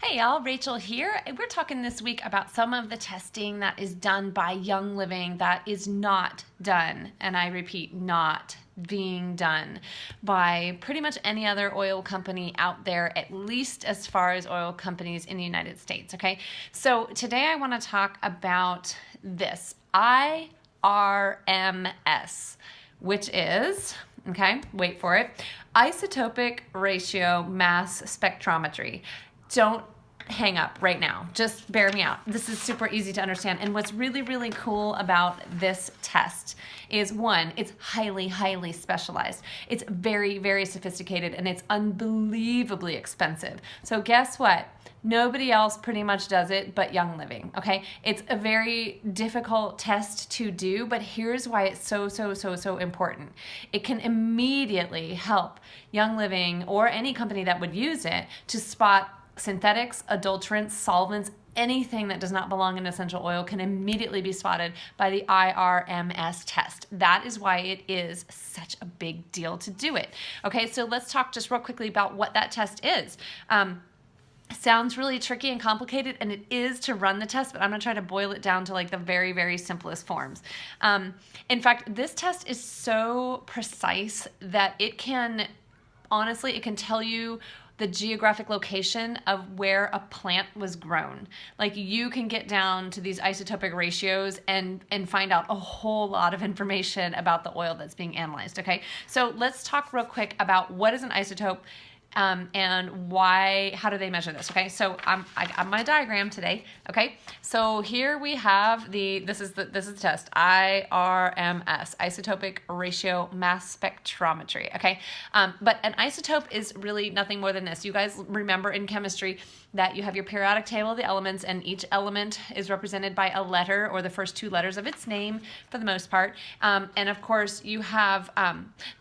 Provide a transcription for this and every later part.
Hey y'all, Rachel here. We're talking this week about some of the testing that is done by Young Living that is not done, and I repeat, not being done by pretty much any other oil company out there, at least as far as oil companies in the United States, okay? So today I want to talk about this, IRMS, which is, okay, wait for it, Isotopic Ratio Mass Spectrometry. Don't hang up right now. Just bear me out. This is super easy to understand. And what's really, really cool about this test is, one, it's highly, highly specialized. It's very, very sophisticated, and it's unbelievably expensive. So guess what? Nobody else pretty much does it but Young Living, okay? It's a very difficult test to do, but here's why it's so important. It can immediately help Young Living or any company that would use it to spot synthetics, adulterants, solvents, anything that does not belong in essential oil can immediately be spotted by the IRMS test. That is why it is such a big deal to do it. Okay, so let's talk just real quickly about what that test is. Sounds really tricky and complicated, and it is to run the test, but I'm going to try to boil it down to like the very, very simplest forms. In fact, this test is so precise that it can, honestly, it can tell you the geographic location of where a plant was grown. Like, you can get down to these isotopic ratios and find out a whole lot of information about the oil that's being analyzed, okay? So let's talk real quick about what is an isotope and how do they measure this, okay? So I got my diagram today, okay? So here we have this is the test, IRMS, Isotopic Ratio Mass Spectrometry, okay? But an isotope is really nothing more than this. You guys remember in chemistry that you have your periodic table of the elements, and each element is represented by a letter or the first two letters of its name for the most part. And of course, you have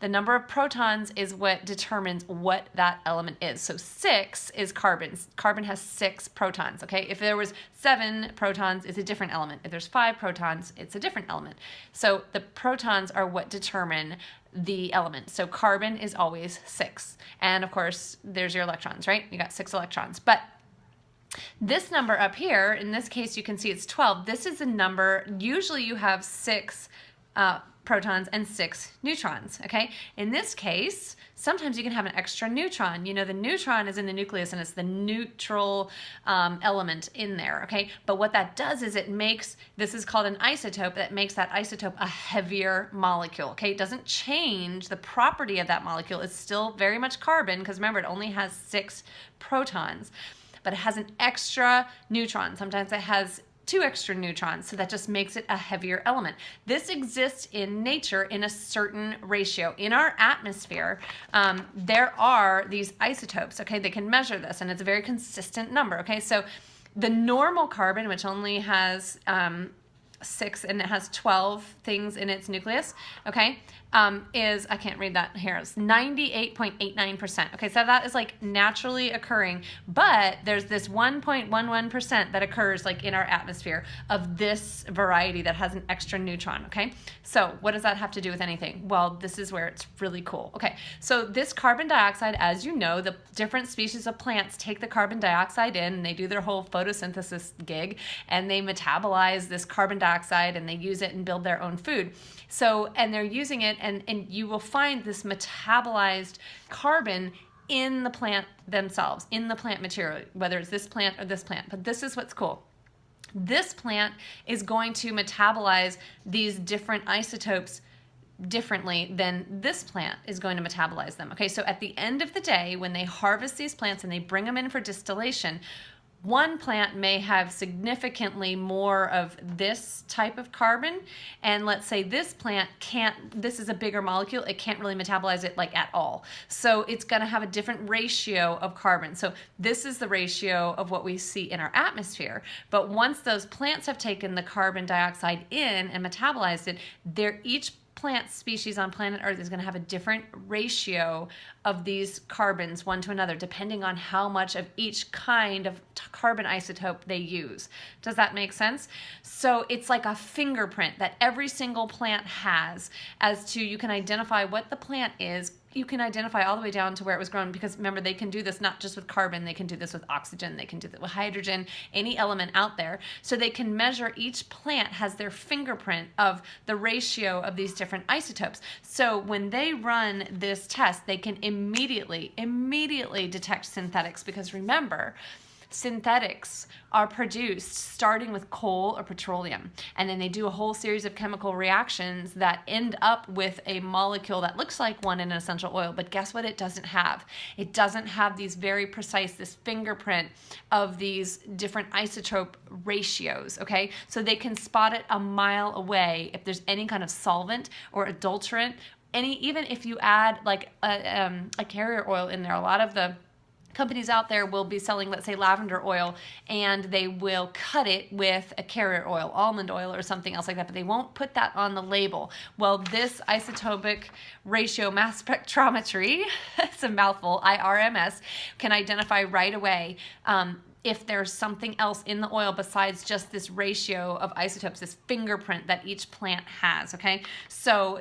the number of protons is what determines what that element is. So 6 is carbon. Carbon has 6 protons, okay? If there was 7 protons, it's a different element. If there's 5 protons, it's a different element. So the protons are what determine the element. So carbon is always 6. And of course, there's your electrons, right? You got 6 electrons. But this number up here, in this case, you can see it's 12. This is a number, usually you have 6 protons and 6 neutrons, okay? In this case, sometimes you can have an extra neutron. You know, the neutron is in the nucleus, and it's the neutral element in there, okay? But what that does is it makes, this is called an isotope, that makes that isotope a heavier molecule, okay? It doesn't change the property of that molecule. It's still very much carbon, because remember, it only has 6 protons, but it has an extra neutron. Sometimes it has 2 extra neutrons, so that just makes it a heavier element. This exists in nature in a certain ratio. In our atmosphere, there are these isotopes, okay? They can measure this, and it's a very consistent number, okay? So the normal carbon, which only has 6 and it has 12 things in its nucleus, okay, is, I can't read that here, it's 98.89%. Okay, so that is like naturally occurring, but there's this 1.11% that occurs like in our atmosphere of this variety that has an extra neutron, okay? So what does that have to do with anything? Well, this is where it's really cool. Okay, so this carbon dioxide, as you know, the different species of plants take the carbon dioxide in, and they do their whole photosynthesis gig, and they metabolize this carbon dioxide, and they use it and build their own food. So, and they're using it, and you will find this metabolized carbon in the plant themselves, in the plant material, whether it's this plant or this plant. But this is what's cool. This plant is going to metabolize these different isotopes differently than this plant is going to metabolize them. Okay, so at the end of the day, when they harvest these plants and they bring them in for distillation, one plant may have significantly more of this type of carbon, and let's say this plant can't, this is a bigger molecule, it can't really metabolize it like at all. So it's going to have a different ratio of carbon. So this is the ratio of what we see in our atmosphere. But once those plants have taken the carbon dioxide in and metabolized it, each plant species on planet Earth is going to have a different ratio of these carbons one to another, depending on how much of each kind of carbon isotope they use. Does that make sense? So it's like a fingerprint that every single plant has as to, you can identify what the plant is you can identify all the way down to where it was grown, because remember, they can do this not just with carbon, they can do this with oxygen, they can do this with hydrogen, any element out there. So they can measure, each plant has their fingerprint of the ratio of these different isotopes. So when they run this test, they can immediately detect synthetics, because remember, synthetics are produced starting with coal or petroleum, and then they do a whole series of chemical reactions that end up with a molecule that looks like one in an essential oil. But guess what it doesn't have? It doesn't have these very precise, this fingerprint of these different isotope ratios, okay? So they can spot it a mile away if there's any kind of solvent or adulterant, even if you add like a carrier oil in there. A lot of the companies out there will be selling, let's say, lavender oil, and they will cut it with a carrier oil, almond oil, or something else like that, but they won't put that on the label. Well, this isotopic ratio mass spectrometry, it's a mouthful, IRMS, can identify right away if there's something else in the oil besides just this ratio of isotopes, this fingerprint that each plant has, okay? So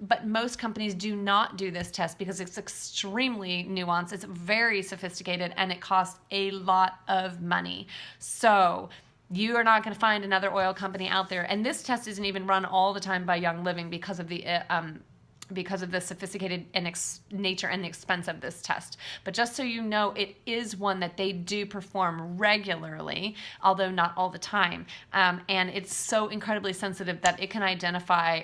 but most companies do not do this test because it's extremely nuanced, it's very sophisticated, and it costs a lot of money. So you are not going to find another oil company out there, and this test isn't even run all the time by Young Living because of the sophisticated nature and the expense of this test. But just so you know, it is one that they do perform regularly, although not all the time. And it's so incredibly sensitive that it can identify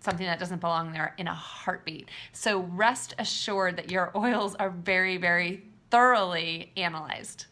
something that doesn't belong there in a heartbeat. So rest assured that your oils are very, very thoroughly analyzed.